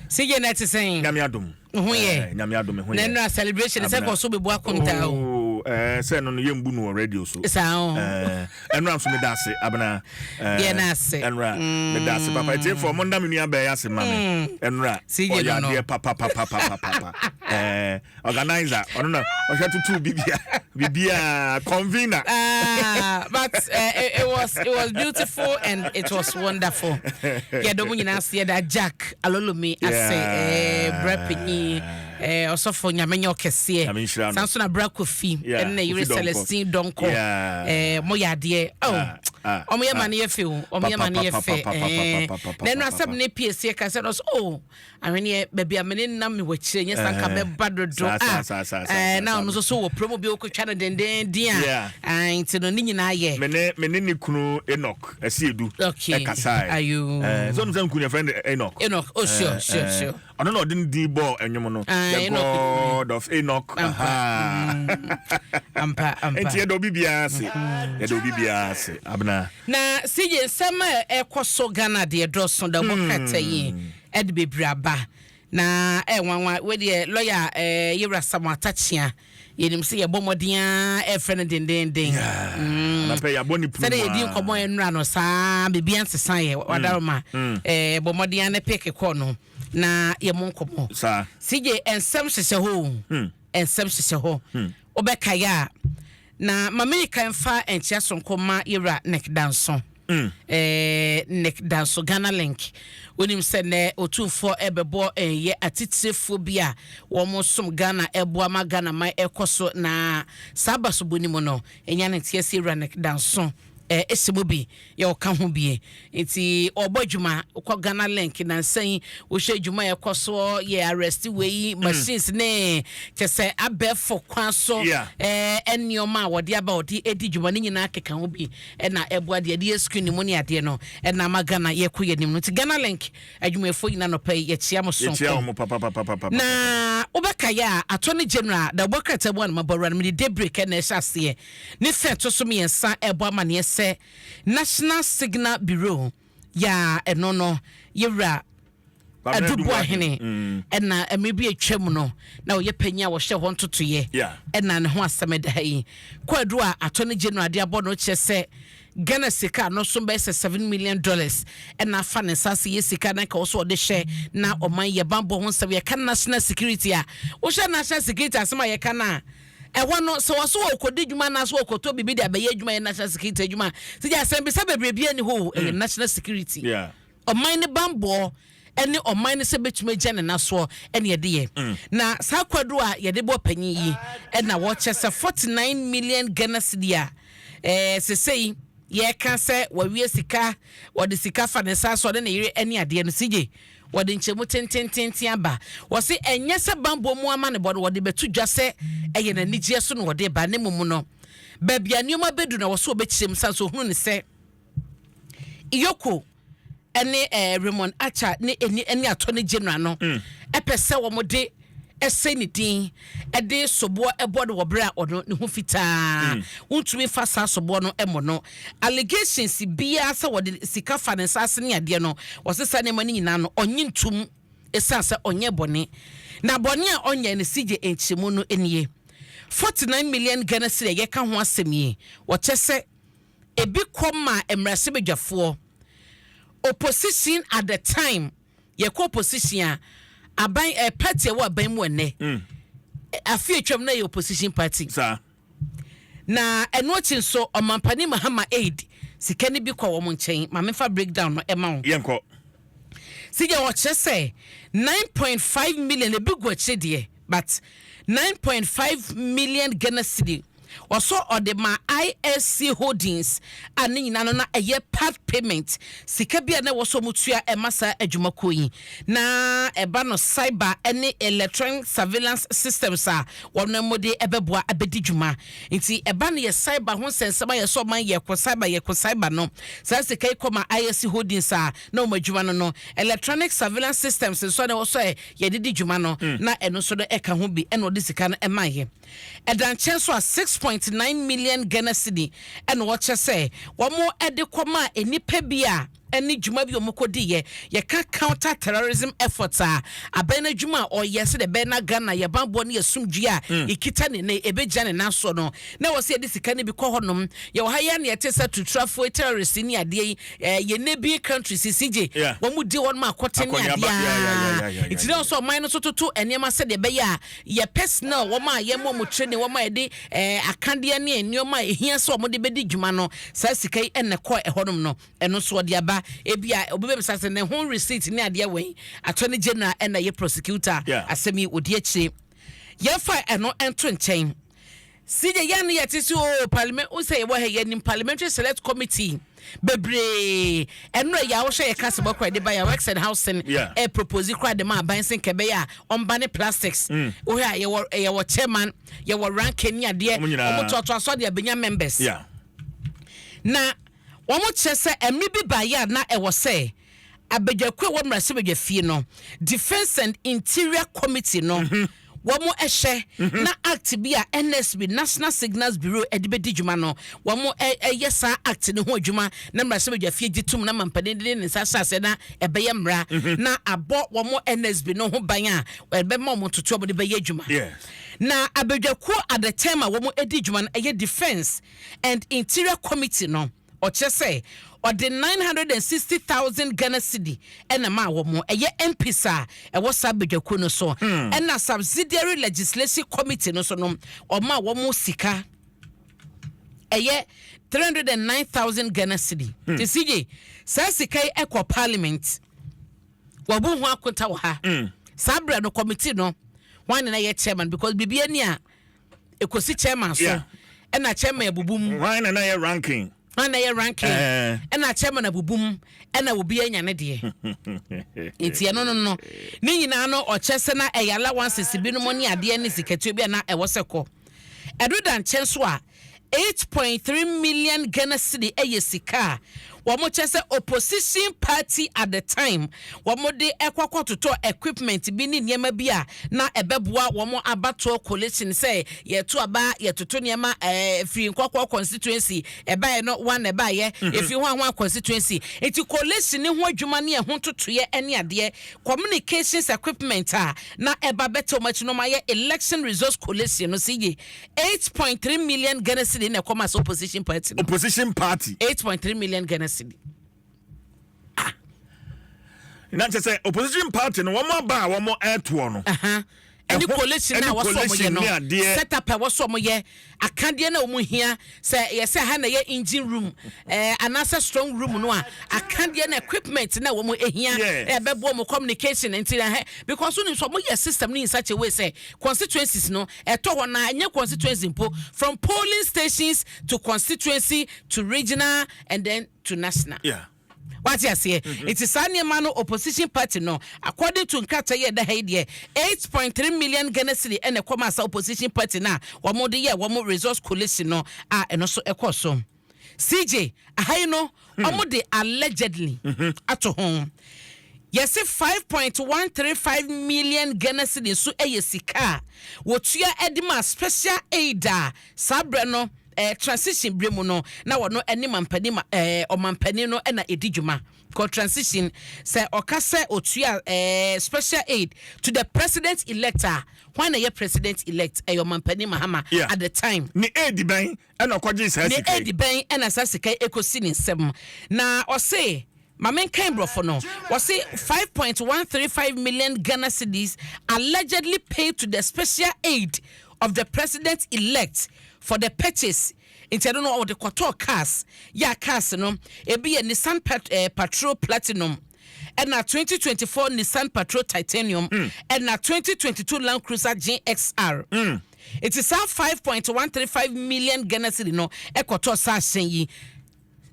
CJ net saying Nyame adom. Nyame adom ho ye. Na celebration is go so be bo akonta o. Say no yembu no radio so. Enra so me da ase abana. Ye na ase. Enra me da ase papa tie for monda me nua ba ya ase mame. Enra CJ no. Ya papa. Organizer ono na o hwe tutu bibia convener. But it was beautiful and it was wonderful. Yeah, do nyina ase da Jack alolomi ase brapini also for nyamenyo kese sanso na bra kofi na yire Celestine Donko moya de omoye mane yefe omoye mane yefe na no asem ne PSC ka se no so ahwene baabi amene nam me wachire nya sanka be badodo na no so wo promo bi okotwa na denden dia nti no ni nyina ye mene ni kunu Enoch asiedu kasai ayu so no san kunu friend Enoch oh sure ono no din di ball enwom no the God of Enoch ampa enti edo bibia ase abna na CJ Nsem ekoso Ghana de doso da bokata yi ed bebraba na wanwa we de lawyer Yewra Samwatachia yenim se yebomodia efrene dendenden na pe yaboni pru se de yedi nkomo enra no saa bibia nsesan ye wadaroma bomodia ne peke ko no na yemonkomo sa CJ Nsem hyehyɛ ho Nsem hyehyɛ ho obekaya na mamika mfa entia sonkoma Yewra nek danso nek danso Ghana link wonim se ne otumfo ebebo ye atitrefo bia wo mo som Ghana ebo ma Ghana mai ekoso na sabaso bonimo no enya ne tie se Yewra nek danso esimobi ye oka ho bie enti obodwuma ukọ Ghana link na nsan wo hwe dwuma ye koso ye arrest we machines ne kese abefo kwaso enioma wode aba wode edi dwuma ne nyina akeka ho bi na eboa de de screen mu ne ade no na ma Ghana ye ko ye nim no ti Ghana link adwuma efo nyina no pay ye chia mo sonko na obeka ya attorney general da bokata bo na mabora me de break na ehase ne feto so me yensa eboa ma ne National Signal Bureau ya enono Yewra adubu ahene na emebi atwam no na wo ye panya wo hye ho ntoto ye na ne ho asemeda yi kwadu a attorney general de abo no kyese Ghana sika no so be $7 million na fa ne sase ye sika na ka wo so de hye na oman ye bambo ho nsem ye kan national security a wo hye national security asema ye kana ewono so waso okodi dwuma na so okoto bibi de abaye dwuma ye national security dwuma se ja sembe se bebrebie ni ho national security oman ne bambo ene oman ne se betuma gane na so ene yede ye na sa kwado a yede bo panyi yi na wo kyese 49 million Ghana cedi se sei ye ka se wa wie sika wo de sika fa ne sa so de na yire ene ade no CJ wode nchemu tentententen aba wo se enye se bambo mu ama ne bodo wode betu dwase eye na nigye so no wode ba ne mumu no ba bia nioma bedu na wo so obekirem sanso hunu ne se iyoko ene Raymond Acha ne eni attorney general no epese wo mode ese ni din ede sobo ebodo wo bra ono ne hu fitaa untumi fa sa sobo no emo no allegations bia se wode sika fa ne sase ne ade no wo sesa ne mani nyina no onye ntum esanse onye bone na bone a onye ne CJ enchemu no enie 49 million Ghana cedi ye ka ho asemi wo chese ebi koma emrase bedwafo opposition at the time ye ko opposition aban party wa ban mu ene afi atwam na ye opposition party na eno chinso omampani Mahama aid sika ni bi kwa wo nchen ma mefa breakdown no ema wo yenko sija wo chese 9.5 million e big watch de but 9.5 million Ghana cedi also odema ISC holdings ani nyina no na eye part payment sika bia na woso mutua emasa adwumakoyi na eba no cyber any electronic surveillance systems a wono mode ebeboa abedi dwuma nti eba no ye cyber ho sensema ye so man ye ko cyber no sa sika ikoma ISC holdings a na omadwuma no electronic surveillance systems so na woso ye didi dwuma no na eno so do eka ho bi eno de sika no emaye edan chenso a 6.9 million Ghana cedi and what you say one more ede koma enipa bia any juma bi omukodi ye ka counter terrorism efforts abena juma or yes the bena Ghana ye bambo ne asumdua ikita ne ebeja ne naso no na wo se de sika ne bi kɔ honom ye wo haya ne yetesa to trafo terrorist ni ade ye nebi countries CJ wo mu di won ma kote ne ade it no so man no so toto enema se de be ye personal wo ma ye mo training wo ma de akande ne enoma ehia so mo de bedi dwuma no sa sika yi enne kɔ honom no eno so de aba ebia obebe sase ne ho receipt ne ade wen attorney general ena ye prosecutor asemi odi akire ye fa eno ento nchen CJ yan ye tisi parliament o say wo he nim parliamentary select committee bebre eno ya wo hwe ye kase bokwa de ba ya works and housing propose kra de ma bansen kebe ya on bane plastics o he ye wo chairman ye wo ranking ni ade o toto aso de abenya members na wo mo chese emi bi ba ya na e wo say abedwakwe wo mrase bedwafie no defense and interior committee no wamo ehye na act bi a NSB National Signals Bureau edibedi djuma no wamo yesa act ne ho adwuma na mrase bedwafie gitum na mampade de ne sasase na ebeye mra na abo wamo NSB no ho ban a ebe ma mo toto obode beye adwuma na abedwako at the time a wamo edi djuma no eye defense and interior committee no o chese or the 960,000 Ghana cedi ena ma wo mo eye MPsa e wo sabedwako no so ena subsidiary legislation committee no so no o ma wo mo sika eye 309,000 Ghana cedi TCJ sa sika e kwa parliament wo bu ho akonta wo ha sabra no committee no one na ye chairman because bibia ni a ekosi chairman so ena chairman abubum one na ye ranking and a ranking and a chairman of boom and I will be a yanade. It's no. Nina no or Chesena a yala once is been money at the end is a Katubia a wasako. Edudan Chenswa 8.3 million Ghana cedi ayesika. Wamo chese opposition party at the time wamo de ekwakwa to equipment bini niema bia na ebeboa wamo abato coalition say ye to aba ye toto niema free kwakwa constituency eba no one eba ye if you want one constituency eti coalition ni ho adwuma ne ho toto ye ene ade communications equipment na eba beto machi no maye election resource coalition no sige 8.3 million Ghana cedi na come as opposition party 8.3 million Ghana cedi. Not to say opposition party no one more bar one more air to no. Any coalition now was some set up a was some year. I can't dear no more here. Say yes, I had a engine room, another strong room. No, I can't get equipment now. One here, a bebo communication until I because soon some more system in such a way. Say constituencies no at all one new constituency from polling stations to constituency to regional and then to national. What you say? It is a mano opposition party no. According to Nkata ye the idea 8.3 million Ghana cedi and a commerce opposition party na. One more year, one more resource coalition no. And also a course. CJ, I know. Omode allegedly at home. Yes, 5.135 million Ghana cedi so ayesika. What you edima special aida sabrano. Transition bremu no na wono eni mampani o mampani no na edijuma ko transition say okase otua special aid to the president elector when a president elect your mampani mahama at the time ni aid ben na okoje say ni aid ben na sasika ekosi ni nsem na o say Mamen Cambro no was say 5.135 million Ghana cedis allegedly paid to the special aid of the president elect for the purchase into don't know what the quarter cars cars no it be a Nissan Patrol Platinum and a 2024 Nissan Patrol Titanium and a 2022 Land Cruiser GXR it is 5.135 million Ghana cedi no e quarter sa yi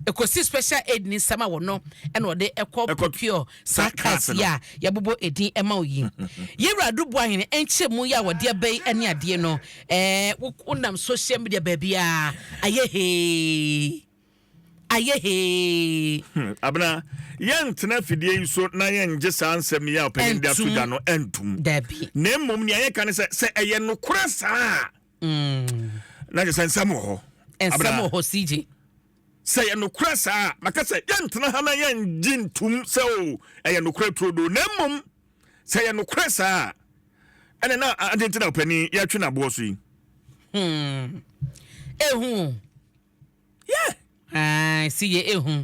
ekosi special aid ni sama wono ena ode procure sakas ya bobo edin ema oyi yewra dubu ahene enche mu ya wode abai ene ade no unam social media babia ayehe abna yentena fidie so na yenje sansem ya opende atuda no entum dabi na mmom ne ayeka ne se eye no korasa na je sensam ho ensam ho CJ say no cressa maka say yentena ha na yenjin tum say o e no kratro na mmom say no cressa ene na adentina opani ya twe na bo so yi ehu yeah see ye ehu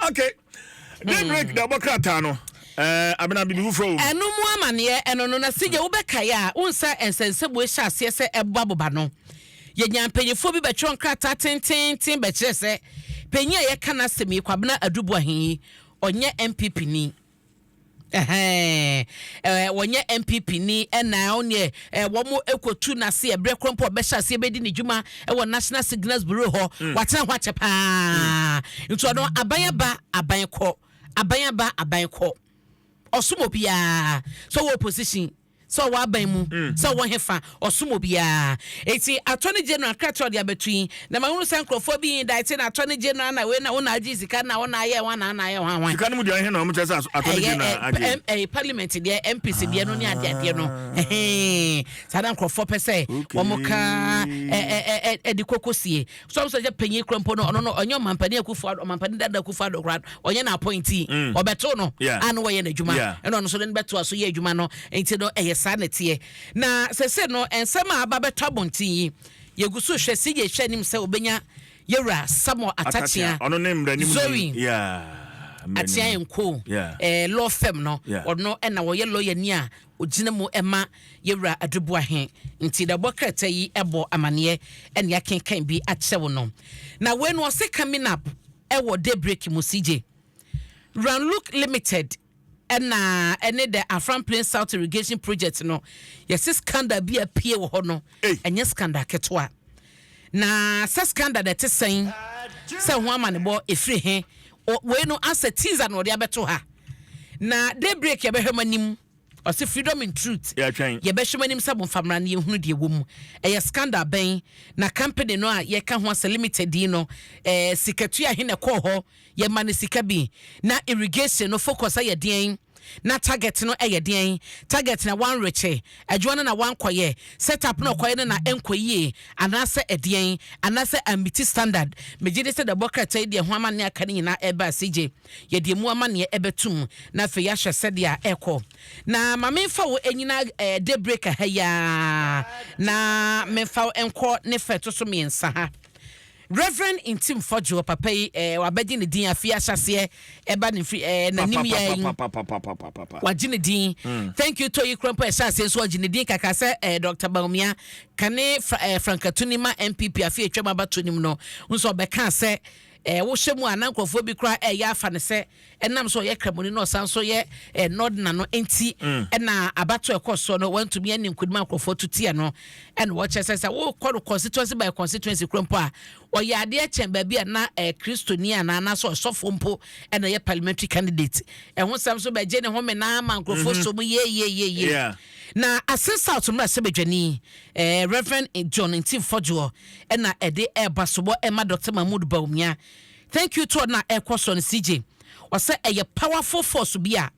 okay break da bokrata no abena bibi fro eno mu amane eno no na sige wo bekaya unsa ensensebo ehya ase se eboboba no ye nyampanyefo bi betwe nkrata tenten be kire se panyi ye kana semi kwabena adubu ahen onye MPP ni wonye MPP ni ena onye womo ekotu na se ebre krompo be hya se bedi ni djuma wo National Signals Bureau ho watena ho achepa nto no abanko osumo bia so wo position so wa ban mu so wo hefa osumo bia eti attorney general krato dia between na mahunu sankrofo bi indicted na attorney general na we na wona agi sika na wona aye wana na aye hwan sika mu dia he na mo chese attorney general agi parliament dia MPC dia no ni ade no sadan krofo pese wo mo ka edi kokosie so je panyi krompo no ono no onyo mampani akufu mampani dada akufu adokra onye na appointee obeto no anu wo ye na djuma eno no so den beto aso ye djuma no enti no sanete na sese no ensema ababeto bonti yegusu hwese ye hwanim se obenya yewra samo atachia ono ne mrani mu atia enko law firm no ono na wo ye lawyer ni a ogina mu ema yewra adubu ahen nti da bokrata yi ebo amane ene akenkan bi achewo no na we no se coming up ewo daybreak mu CJ Ranlook Limited ene the Afran Plain South Irrigation Project no yes scandal bi apie wo ho no enye scandal ketwa na sa scandal that is saying say ho amane bo efri he we no answer teaser no de abeto ha na daybreak ye behwe manim o se freedom in truth ye behwe manim sabo famra na ye hunu de wom eye scandal ben na company no a ye ka ho as limited di no sikatu ya hene ko ho ye mane sika bi na irrigation no focus ya den na target no den target na one reche adwona na one koye setup no koye na enkoye anase den anase amiti standard mejide se the bokrata de ho amane aka ni na eba CJ ye de mu amane ebetum na fe ya hwese de a eko na mamemfa wo enyina daybreak ha ya na memfa enko ne feto so miensa ha Reverend Intim Fojo papa wabedi ne din afia hyase eba ne na nim ya wagine din thank you to you krompo hyase so wagine din kaka se Dr. Baumia kane Frankatunima MPP afia twema batonim no nso beka se wo hyemu anankofo bi kra ya afa ne se enam so ye kramoni no sanso ye nod na no enti na abato ekoso no want to be any nkudima nkofo tutia no and watch say wo call constituency by constituency krompo a o ya ade chemba bi na Kristonia na so sofo mpo na ye parliamentary candidate ho sam so be je ne ho me na ma nkofo so mu ye na assessor to mra sebedwani Reverend John Intim Fojo na ede basobo ema Dr. Mahmoud Baumia thank you to na ekoso no CJ wase eye powerful force bi a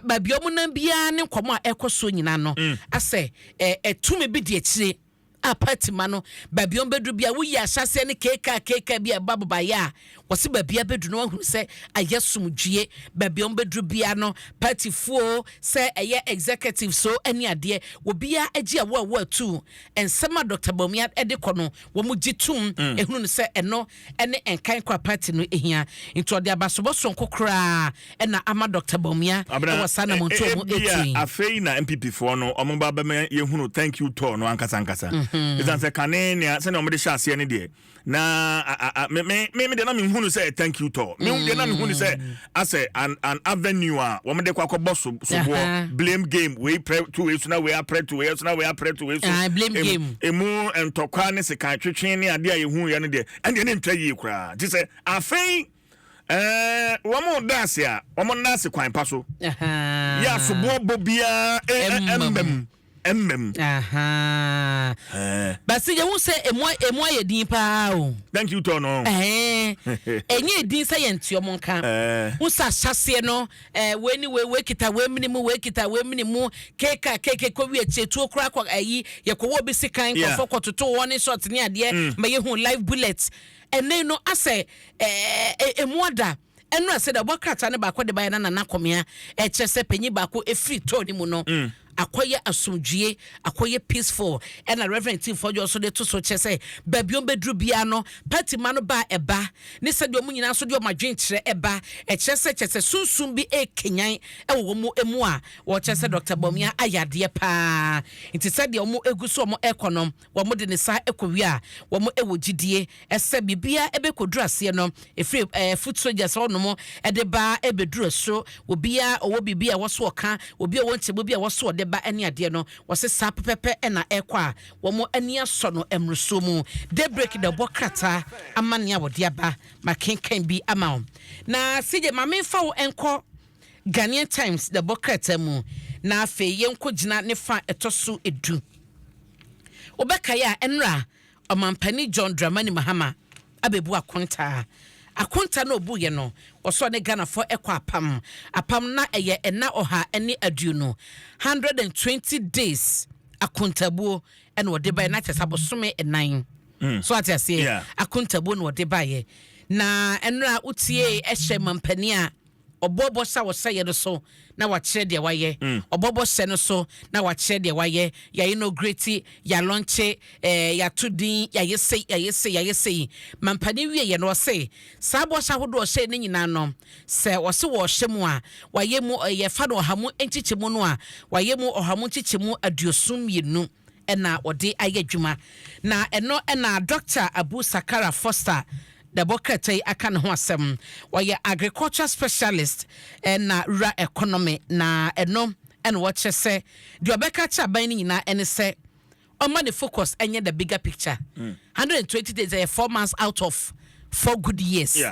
babiomu na bia ne nkomo a ekoso nyina no ase etumi bi de akire a party mano babion bedru bia wo ya hyase ne keka bia bababa ya wose babia bedru no hu se ayesumdwie babion bedru bia no party fuo se eye executive so ani ade wo bia agi awo tu ensema Dr. Baumia edikono wo mu gitum ehunu se eno ene enkan kwa party no ehia into de abasobo sonko kra na ama Dr. Baumia e wasana monto mu 18 afei na MPP fo no omba ba me yehunu thank you to no ankasa Is say kanenia say na omde hyase ne de na me de na me hunu say thank you to me de na me hunu say as an avenue a omde kwa boss so blame game we pray to we so na we are pray to we so na we are pray to we so blame game emu entokwa ne se kan twetwe ne ade a yehunu ye ne de ande ne ntwa yi kra ti say afei womo dance a womo dance kwan pa so ya so bo bia embem emmem Basi je hu se emu aye din pa o. Thank you to no. Enye din se ye ntiomo nka. Hu sa hyase no we kita we minimu keke ko wi eche tu okura kwa ayi ye ko wo bi sikan ko foko toto woni short ni ade ma ye hu live bullet ene no ase emu ada enu ase da bokrata ne ba ko de ba na nakomia chese panyi ba ko efri to ni mu no akoye asomdue akoye peaceful and a reverend team for also de to so chese babion bedru bia no party man ba eba ne se de omunyina so de o madwen kire eba chese sunsun bi kenyan wo mu emu a wo chese Dr. Bomia ayade pa nti se de omu eguso omu ekonom wo mu de ne sa ekowi a wo mu ewo gidie ese bibia ebekodru ase no efri foot soldiers ono mo de ba ebedru so obia owo bibia wo so oka obi owo ntebo bia wo so ba ani ade no wose sa pepepe na ekwa wo mo ani aso no emruso mu de break the bokrata amane awode aba makenkan bi ama na sije mamenfa wo enko Ghanaian Times the bokrata mu na afe yenko gina ne fa etoso edu obeka ya enra omampani John Dramani Mahama abebu akonta no obu ye no oso ne Ghana for ekwa apam na eye ena oha eni aduno 120 days akontabuo ena wode ba na kyesa bosome enan so atase akontabuo no wode ba ye na enra utie ehye mampani a obobo sa wo saye no so na wa kire de waye obobo se no so na wa kire de waye ya inaugurate ya launch ya tudin ya yese mampani wie ye no say sabo sha hodo se ne nyina no se wo se wo hye mu a waye mu ye fa no hamu enchichemu no a waye mu ohamu chichemu aduosum yenu ena ode aye dwuma na eno ena Dr. Abu Sakara Foster the bokete aka ne ho asem oye agriculture specialist na rural economy na eno ene wo chese de obeka cha ban ni nyina ene se oma the focus enye the bigger picture 120 days 4 months out of 4 good years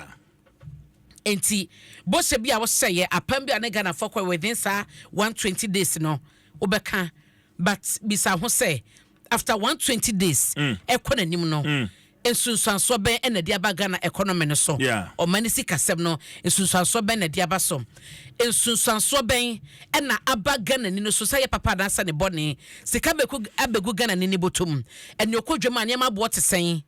enti bo se bia wo seye apam bia ne Ghana for within sa 120 days no obeka but bisa ho say after 120 days ekonanim no ensunsanso ben ena dia ba Ghana economy no so o manisi kasem no ensunsanso ben na dia ba so ensunsanso ben ena aba Ghana ni no so say papa dansa ne bone sika abegu Ghana ni botum eni okodwema ne ma bo tesen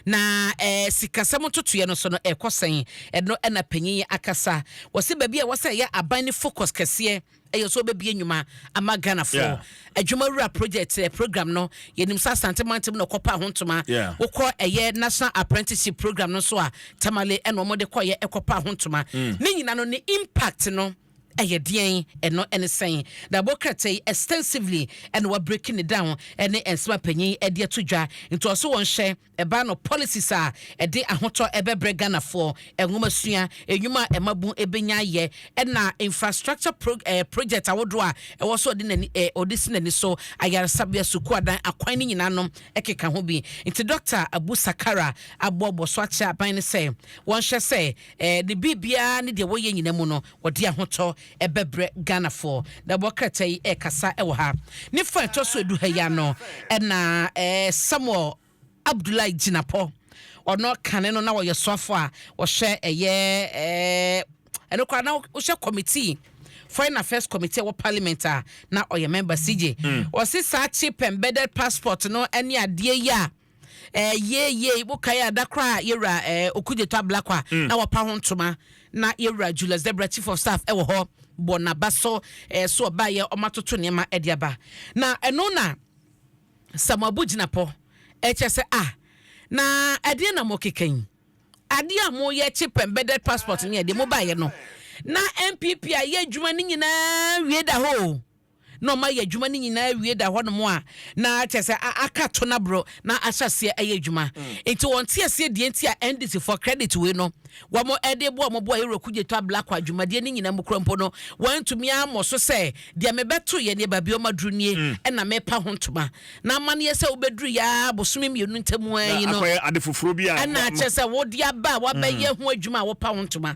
na sikasem totoye no so no ekosen eno ena panyin akasa wose baabi a wose ya aban ni focus kese eyo so bebie nyuma ama Ghana for adwuma rura project program no yenim sa santemantem no kopa hontoma wokọ eye national apprenticeship program no so a tamale eno mo de koye ekopa hontoma ne nyina no ne impact no ayedien eno ene sen da bokrate extensively and we breaking it down ene ensma panyin e de todwa into so won hye eba no policies a e de ahoto ebebre Ghana for enwoma sua enwuma emabu ebenya ye na infrastructure project awodo a e wo so de nani odisinani so ayar sabia suku adan akwan ni nyina no ekeka ho bi into Dr. Abu Sakara abobo so acha ban ne say won hye say de bibia ne de wo ye nyina mu no wo de ahoto ebebre Ghana for the bokrate kasa ewo ha ni fa to so edu ha ya no na Samuel Abdullahi Jinapo ono kane no na wo yesofo a wo hye eno kwa na wo hye committee foreign affairs committee wo parliament na oye member CJ wo si sa chip embedded passport no ene ade ya ye bukaya adakra yera okujeto ablakwa na wo pa ho ntoma na yera Julius Debra chief of staff ewo ho bonabaso so ba ye omatoto nema ediaba na eno na Samabu Jinapo chese na ade na mokeken ade amo ye chip embedded passport ne ade mo ba ye no na MPP a ye adwuma ni nyina wie da ho no ma ye adwuma ni nyina wie da ho no mo a na chese aka to na bro na ahyase aye adwuma enti won tie ase die enti a NDC for credit we no wa mo ede bo mo bo ayero kujeto ablak adwuma de ni nyina mo krompo no wan tumi amo so se de me beto ye ne babio madru nie na me pa ho ntoma na mane ye se obedru ya bosome mienu ntamu ayi no akoye ade foforo bia na chese wo dia ba wa ba ye ho adwuma wo pa ho ntoma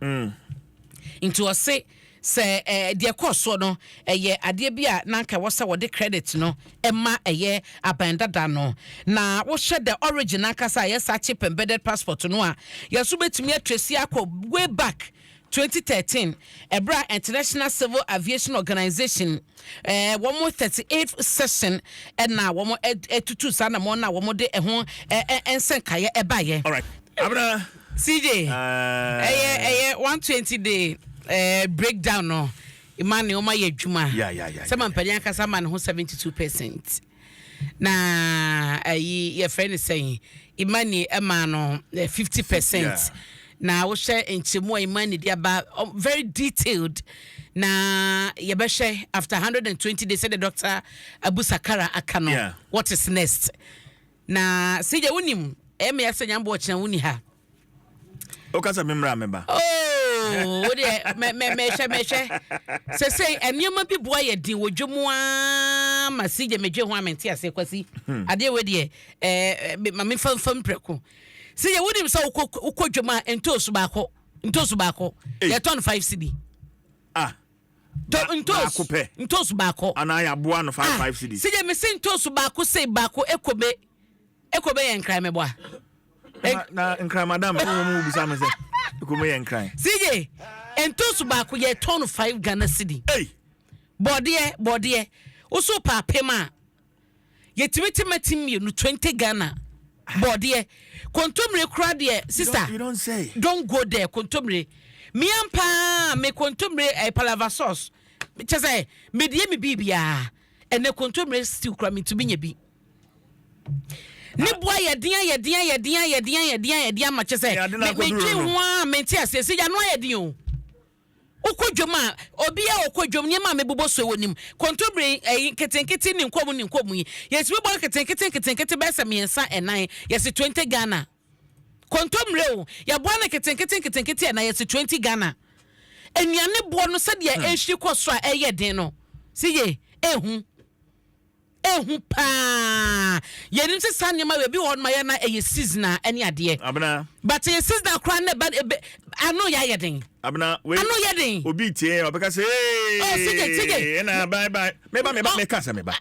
into o se se de course no eye ade bia na nka wo se wo de credit no ema eye abandada no na wo hye the origin akasa yes chip embedded passport no a yeso betumi atresi akọ way back 2013 Ebra International Civil Aviation Organization one more 38th session and now one more etutu sa na mo na one more de ho ensen kaye ebaye. All right. Abra CJ 120 day breakdown no imani o ma ye adwuma. Yeah. Some mpanya kasa man ho 72%. Na ye friend is saying imani ema no 50%. Yeah. Na wo share enchemo imani dia ba very detailed na ye be share after 120 days said the doctor Abu Sakara akano. Yeah. What is next? Na sije unim me asenya mbo china uni ha. Okasa memra meba. Oh, wo de me say enema bi boa ye din wodwomu a ma sije medwe ho amenti ase kwasi. Ade we de ma me fam preko. See you wouldn't so ukojuma and toast bako. You turn 5 CD. Toast bako. And I have 1 5 CD. See you missing toast bako say bako ekobe and crime boy. Na and cry madam who be some say ekobe and cry. See ye and toast bako ye turn 5 Ghana CD. Hey. Body also pa pema. Ye timeti you 20 Ghana. Body kontomre kura de sister you don't say don't go there kontomre miampa me kontomre palava sauce chese me die me bibia ene kontomre still kura me to be nya bi ne boa ye dia ma chese me twi ho a me ti asese ya no ye din o ukodwoma obi a ukodwom nyema me bobo so wonim kontomre ketenkete ni nkom yi yes we bo ketenkete be se miensa enan yes 20 Ghana kontomre o ya bo na ketenkete na yes 20 Ghana enuane bo no se de ehyi koso a eye den no siye ehu pa yenim se sanyema we bi won ma ye na eye seasonal ene ade abna but ye seasonal kra na ano ya yeden abna we ano yeden obi tie obeka say sige na bye me kasa me ba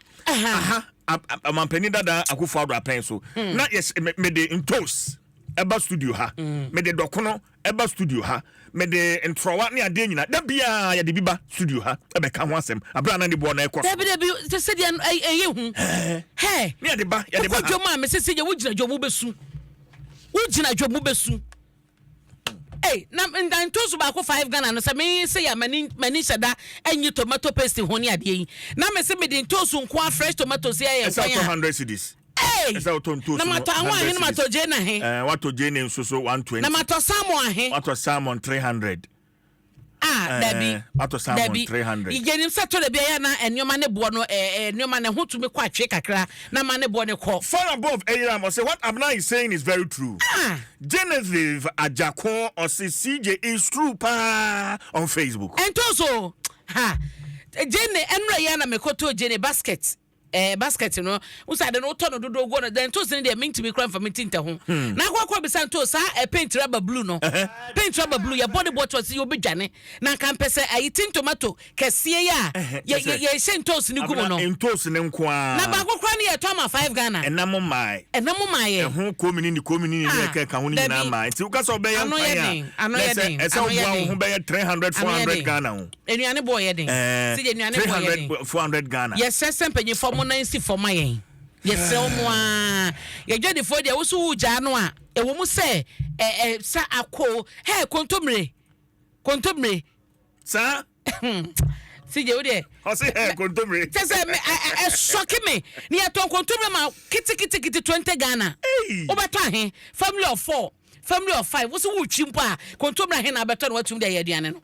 amampani dada akufo ado apen so na yes me de intos eba studio ha me de dokono eba studio ha me de entrowa ne ade nyina da bia ya de biba studio ha ebeka ho asem abra na ne bo na ekọ da bi te se de hu he me ya de ba ko joma me se je wugina jomu besu hey na ndantoso ba ko 5 Ghana no se me se ya mani seda enyi tomato paste ho ne ade yi na me se me de ntoso nko fresh tomato se ya kwa 100 cedis. Esa otonto na mato anwa he na mato je na he wato je ne nso so 120 na mato salmon he wato salmon 300 dabi wato salmon 300 igenim se to de bia na enoma ne bo no enoma ne hotumi kwa twe kakra na ma ne bo ne ko far above Aram or say what Abna is saying is very true. Genevieve Ajako or say CJ is true pa on Facebook and also Jene enra ya na mekoto Jene basket no usade no to no dodo go no then to sin dey mean to be crime for me tinta ho na kwa be santo sa paint rubber blue no paint rubber blue ya body bottle si obi dwane na kan pese ayi tin tomato kese ya ye sentos ni gumo no entos ne nko a na ba kwa ni ye to ma 5 Ghana enamo mai ye ho komini ni ne ka ho ni na mai ti uka so be ya ano ye den esa ho be 300 400 Ghana ho enuane boy ye den si je enuane boy ye den 400 Ghana yes sempenyi for monansi for my yes so mo ye jodi for dia wo so wuja no a e wo mu se sa akọ he kontomre sa si je wo de o se he kontomre tese me shock me ni aton kontomre ma kiti 20 Ghana o beto ahe family of 4 family of 5 wo so wu twimpo a kontomre ahe na beto no watum de ye aduane no